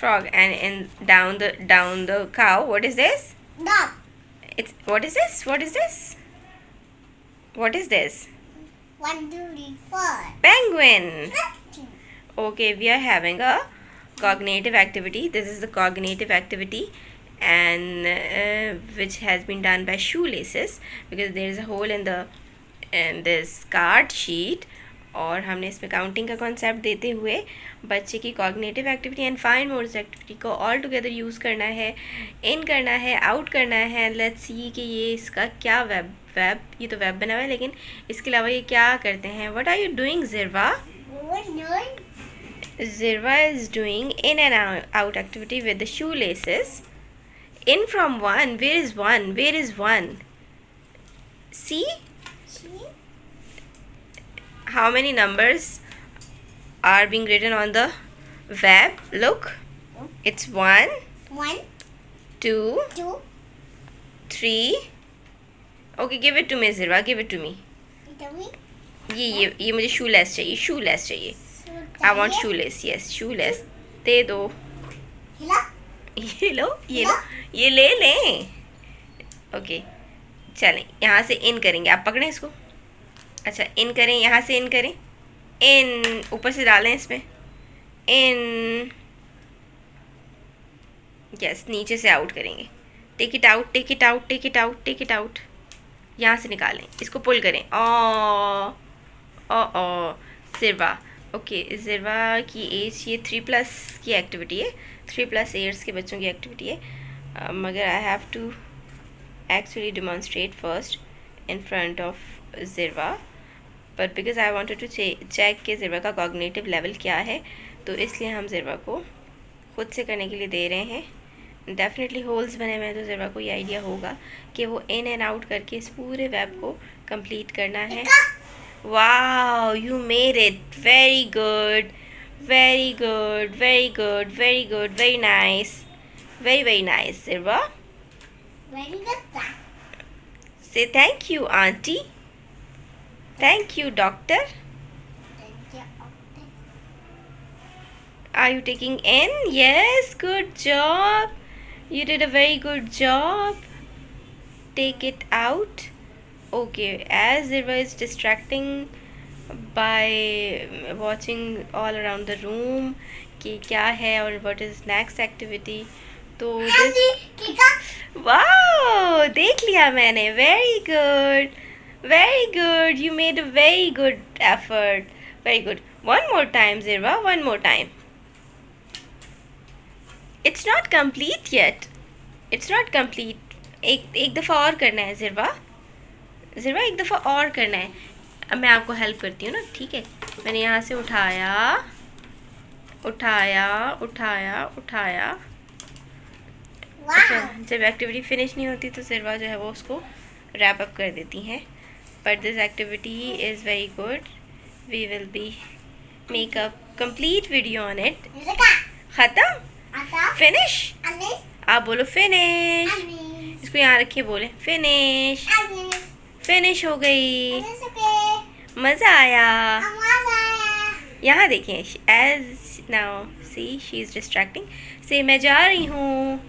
frog. And down the cow, what is this? Dog. It's what is this? What is this? What is this? 1, 2, 3, 4. Penguin. Okay, we are having a cognitive activity. This is the cognitive activity, and which has been done by shoelaces, because there is a hole in this card sheet. और हमने इसमें counting का concept देते हुए बच्चे की cognitive activity and fine modes activity को all together use करना है, इन करना है, आउट करना है. लेट्स सी कि ये इसका क्या वेब ये तो वेब बना हुआ है, लेकिन इसके अलावा ये क्या करते हैं. What are you doing Zirwa? Zirwa is doing in and out activity with the shoelaces. In from 1. Where is 1? Where is 1? See? How many numbers are being written on the web? Look. It's 1, 1, 2, 2. 3. Okay, give it to me, Zirwa. Give it to me. ये मुझे shoelace चाहिए. shoelace चाहिए. I want shoelace. Yes, shoelace. दे दो. ये लो. ये ले लें. Okay, चलें. यहाँ से इन करेंगे. आप पकड़ें इसको. अच्छा, इन करें. यहाँ से इन करें. इन ऊपर से डालें इसमें. इन. यस, नीचे से आउट करेंगे. Take it out, take it out, take it out, take it out. यहाँ से निकालें. इसको पुल करें. ओ ज़िरवा. ओके, ज़िरवा की एज ये 3+ की एक्टिविटी है. 3+ ईयर्स के बच्चों की एक्टिविटी है. मगर I have to actually demonstrate first in front of Zirwa, but because I wanted to check कि ज़िरवा का कॉग्निटिव लेवल क्या है, तो इसलिए हम ज़िरवा को खुद से करने के लिए दे रहे हैं. डेफिनेटली होल्स बने हुए हैं, तो ज़िरवा को ये आइडिया होगा कि वो इन एंड आउट करके इस पूरे वेब को कंप्लीट करना है. Wow, you made it. Very good. Very good. Very good. Very good. Very nice. Very, very nice, Zirwa. Very good. Say thank you, Auntie. Thank you, Doctor. Are you taking in? Yes, good job. You did a very good job. Take it out. Okay, as Zirwa is distracting by watching all around the room कि क्या है और what is next activity, तो wow, देख लिया मैंने. Very good, very good. You made a very good effort. Very good. One more time, Zirwa. One more time. It's not complete yet. It's not complete. एक दफ़ा और करना है ज़िरवा. ज़िरवा एक दफ़ा और करना है. अब मैं आपको हेल्प करती हूँ ना, ठीक है. मैंने यहाँ से उठाया उठाया उठाया उठाया. अच्छा, जब एक्टिविटी फिनिश नहीं होती तो ज़िरवा जो है वो उसको रैप अप कर देती हैं. But this activity is very good. We will be make a complete video on it. ख़त्म. फिनिश. आप बोलो फिनिश. इसको यहाँ रखिए, बोले फिनिश. फिनिश हो गई. मज़ा आया. यहाँ देखें. As now see she is distracting. से मैं जा रही हूँ.